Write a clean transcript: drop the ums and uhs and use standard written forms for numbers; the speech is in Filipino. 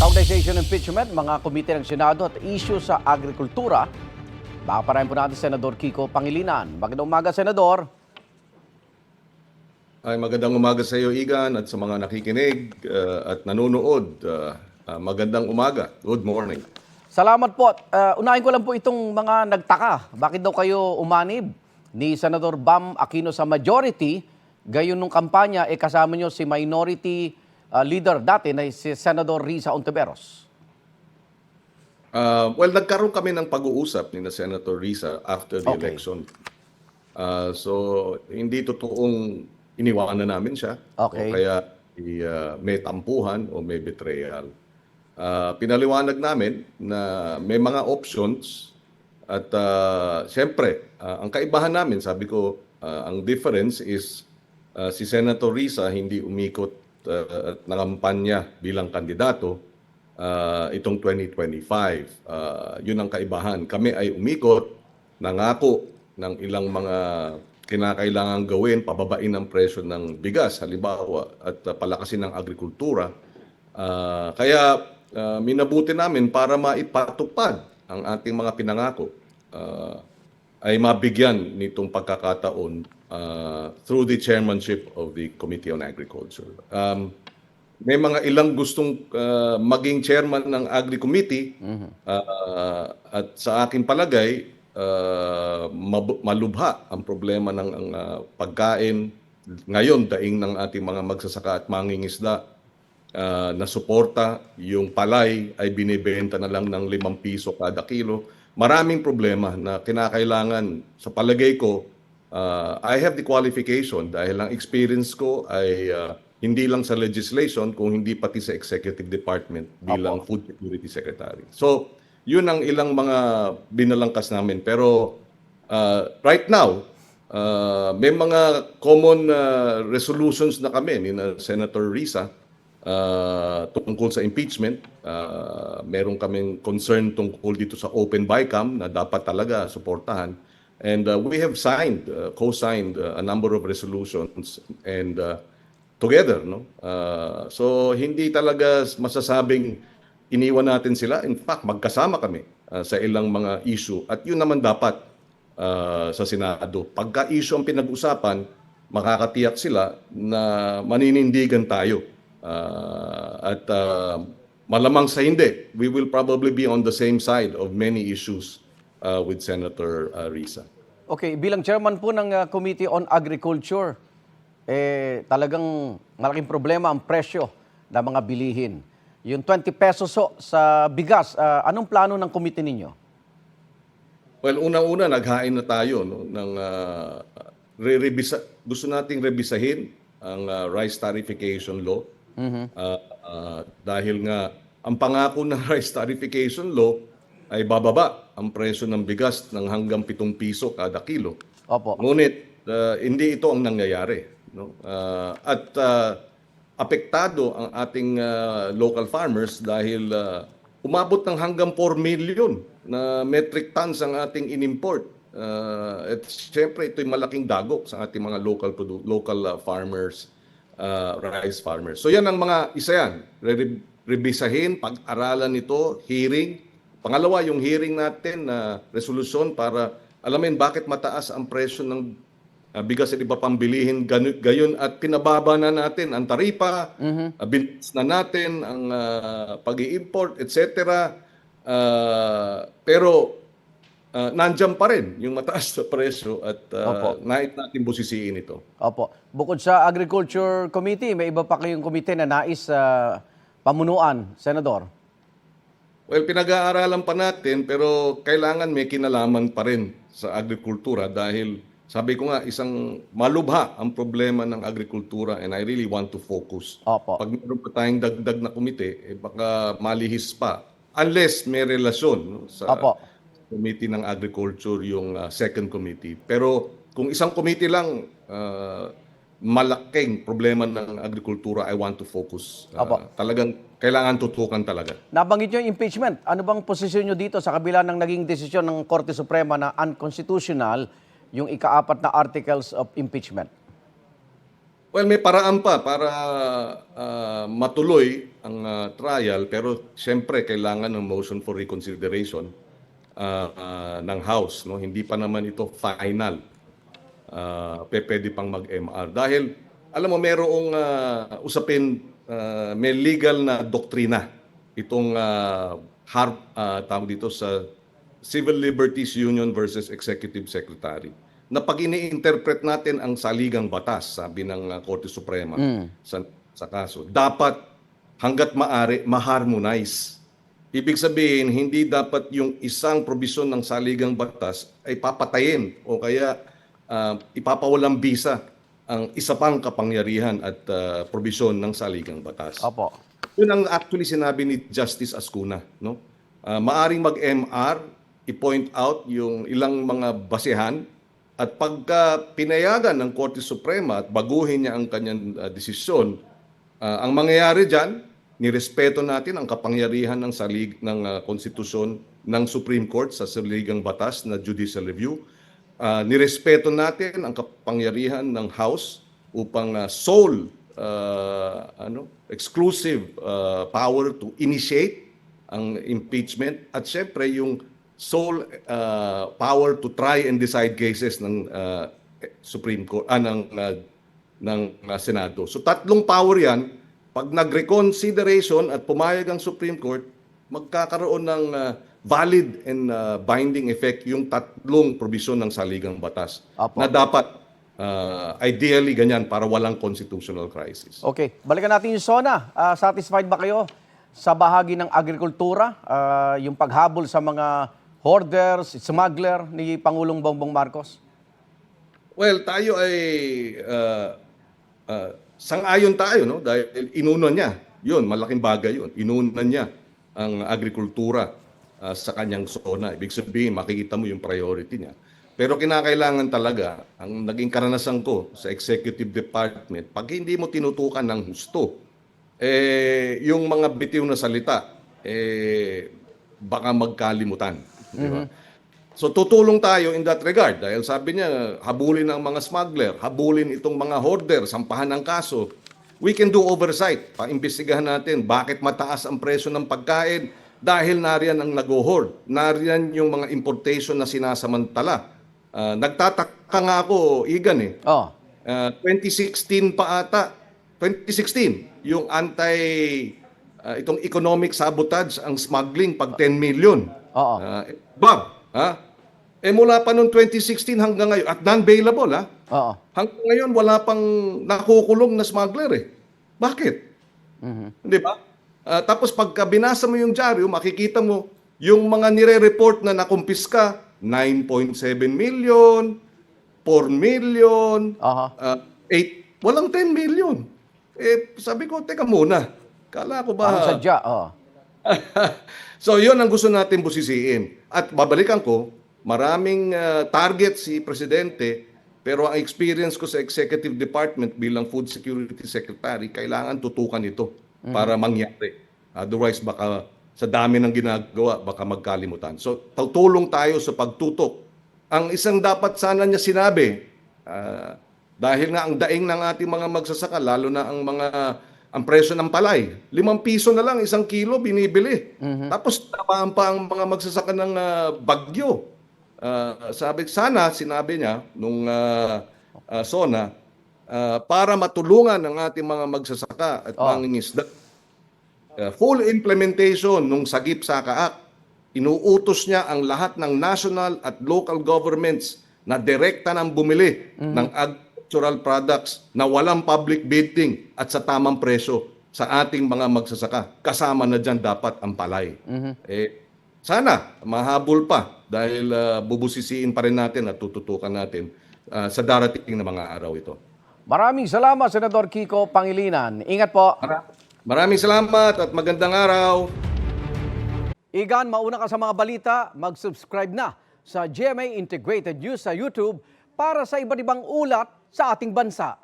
Kaugnay sa issue ng impeachment, mga komite ng Senado at issue sa agrikultura. Makaparayan po natin Senador Kiko Pangilinan. Magandang umaga, Senador. Ay, magandang umaga sa iyo, Igan, at sa mga nakikinig at nanonood. Magandang umaga. Good morning. Salamat po. Unahin ko lang po itong mga nagtaka. Bakit daw kayo umanib ni Senador Bam Aquino sa majority, gayon nung kampanya, kasama nyo si minority leader dati na si Senador Risa Ontiveros? Well, nagkaroon kami ng pag-uusap ni na Senator Risa after the election. So, hindi totoong iniwanan namin siya. Okay. O kaya may tampuhan o may betrayal. Pinaliwanag namin na may mga options at siyempre, ang kaibahan namin, sabi ko, ang difference is si Senator Risa hindi umikot at nangampanya bilang kandidato itong 2025. Yun ang kaibahan. Kami ay umikot, nangako ng ilang mga kinakailangan gawin, pababain ang presyo ng bigas, halimbawa, at palakasin ng agrikultura. Kaya minabuti namin para maipatupad ang ating mga pinangako ay mabigyan nitong pagkakataon through the chairmanship of the Committee on Agriculture. May mga ilang gustong maging chairman ng Agri Committee at sa aking palagay, malubha ang problema ng pagkain ngayon daing ng ating mga magsasaka at mangingisda na suporta. Yung palay ay binibenta na lang ng 5 piso kada kilo. Maraming problema na kinakailangan sa palagay ko. I have the qualification dahil ang experience ko ay hindi lang sa legislation kung hindi pati sa executive department bilang Food Security Secretary. So, yun ang ilang mga binalangkas namin. Pero right now, may mga common resolutions na kami ni Senator Risa tungkol sa impeachment. Meron kaming concern tungkol dito sa open BICAM na dapat talaga suportahan. And we have signed, co-signed a number of resolutions and together, no? So hindi talaga masasabing iniwan natin sila. In fact, magkasama kami sa ilang mga issue at yun naman dapat sa Senado. Pagka issue ang pinag-usapan, makakatiyak sila na maninindigan tayo. At malamang sa hindi, we will probably be on the same side of many issues with Senator Risa. Okay, bilang chairman po ng Committee on Agriculture, talagang malaking problema ang presyo ng mga bilihin. Yung 20 pesos sa bigas, anong plano ng committee ninyo? Well, unang-una, naghain na tayo no, ng gusto nating rebisahin ang rice tariffication law. Dahil nga, ang pangako ng rice tariffication law ay bababa ang presyo ng bigas ng hanggang 7 piso kada kilo. Opo. Ngunit, hindi ito ang nangyayari. No? At apektado ang ating local farmers dahil umabot ng hanggang 4 million na metric tons ang ating in-import. At siyempre, ito'y malaking dagok sa ating mga local farmers, rice farmers. So yan ang mga isa yan. Rebisahin, pag-aralan ito, hearing. Pangalawa, yung hearing natin na resolusyon para alamin bakit mataas ang presyo ng bigas at iba pang bilihin gayon at pinababa na natin ang taripa, bilis na natin ang pag-i-import, etc. Pero nandiyan pa rin yung mataas na presyo at nais natin busisiin ito. Opo. Bukod sa Agriculture Committee, may iba pa kayong komite na nais pamunuan, Senador? Well, pinag-aaralan pa natin pero kailangan may kinalaman pa rin sa agrikultura dahil sabi ko nga, isang malubha ang problema ng agrikultura and I really want to focus. Opo. Pag meron pa tayong dagdag na komite, baka malihis pa. Unless may relasyon no, sa Committee ng Agriculture yung second committee. Pero kung isang committee lang, malaking problema ng agrikultura, I want to focus. Talagang kailangan tutukan talaga. Nabanggit nyo yung impeachment. Ano bang posisyon nyo dito sa kabila ng naging desisyon ng Korte Suprema na unconstitutional yung ika-4 na articles of impeachment? Well, may paraan pa para matuloy ang trial, pero siyempre kailangan ng motion for reconsideration ng House, no? Hindi pa naman ito final. Pwede pang mag-MR dahil alam mo merong usapin, may legal na doktrina itong tawag dito sa Civil Liberties Union versus Executive Secretary, na pag ini-interpret natin ang saligang batas, sabi ng Korte Suprema sa kaso, dapat hanggat maaari ma-harmonize. Ibig sabihin, hindi dapat yung isang probisyon ng saligang batas ay papatayin o kaya ipapawalang bisa ang isa pang kapangyarihan at probisyon ng saligang batas. Opo. Yun ang actually sinabi ni Justice Ascuna, no? Maaring mag-MR, i-point out yung ilang mga basehan, at pagka pinayagan ng Korte Suprema at baguhin niya ang kanyang desisyon, ang mangyayari diyan, nirespeto natin ang kapangyarihan ng konstitusyon ng Supreme Court sa saligang batas na judicial review. Nirespeto natin ang kapangyarihan ng House upang sole exclusive power to initiate ang impeachment, at syempre yung sole power to try and decide cases ng Supreme Court ng Senado. So tatlong power 'yan. Pag nag-reconsideration at pumayag ang Supreme Court, magkakaroon ng valid and binding effect yung tatlong probisyon ng saligang batas. Apo. Na dapat ideally ganyan para walang constitutional crisis. Okay, balikan natin yung SONA. Satisfied ba kayo sa bahagi ng agrikultura, yung paghabol sa mga hoarders, smuggler ni Pangulong Bongbong Marcos? Well, tayo ay sang-ayon tayo, no? Dahil inunan niya. Yun, malaking bagay yun. Inunan niya ang agrikultura sa kanyang SONA. Ibig sabihin, makikita mo yung priority niya. Pero kinakailangan talaga, ang naging karanasan ko sa executive department, pag hindi mo tinutukan ng husto, yung mga bitiw na salita, baka magkalimutan. Di ba? So tutulong tayo in that regard dahil sabi niya, habulin ang mga smuggler, habulin itong mga hoarder, sampahan ng kaso. We can do oversight. Paimbestigahan natin bakit mataas ang presyo ng pagkain dahil nariyan ang nag-hoard. Nariyan yung mga importation na sinasamantala. Nagtataka nga ako, Igan 2016 pa ata, 2016, yung itong economic sabotage, ang smuggling pag 10 million. Oo. Bob, mula pa noong 2016 hanggang ngayon, at non-bailable, Oo. hanggang ngayon wala pang nakukulong na smuggler Bakit? Di ba? Tapos pagka binasa mo yung dyaryo, makikita mo yung mga nire-report na nakumpiska, 9.7 million, 4 million, Aha. 8, walang 10 million. Sabi ko, teka muna, kala ko ba... Parang sadya. Oo. So, yun ang gusto natin busisiin. At babalikan ko, maraming target si Presidente, pero ang experience ko sa Executive Department bilang Food Security Secretary, kailangan tutukan ito para mangyari. Otherwise, baka sa dami ng ginagawa, baka magkalimutan. So, tutulong tayo sa pagtutok. Ang isang dapat sana niya sinabi, dahil nga ang daing ng ating mga magsasaka, lalo na ang presyo ng palay, 5 piso na lang, 1 kilo binibili. Tapos tamaan pa ang mga magsasaka ng bagyo. Sinabi niya nung SONA, para matulungan ang ating mga magsasaka at mangingisda. Full implementation nung Sagip Saka Act, inuutos niya ang lahat ng national at local governments na direkta nang bumili ng agricultural products na walang public bidding at sa tamang presyo sa ating mga magsasaka. Kasama na dyan dapat ang palay. Sana mahabol pa dahil bubusisiin pa rin natin at tututukan natin sa darating na mga araw ito. Maraming salamat, Senador Kiko Pangilinan. Ingat po. Maraming salamat at magandang araw. Igan, mauna ka sa mga balita, mag-subscribe na sa GMA Integrated News sa YouTube para sa iba't ibang ulat sa ating bansa.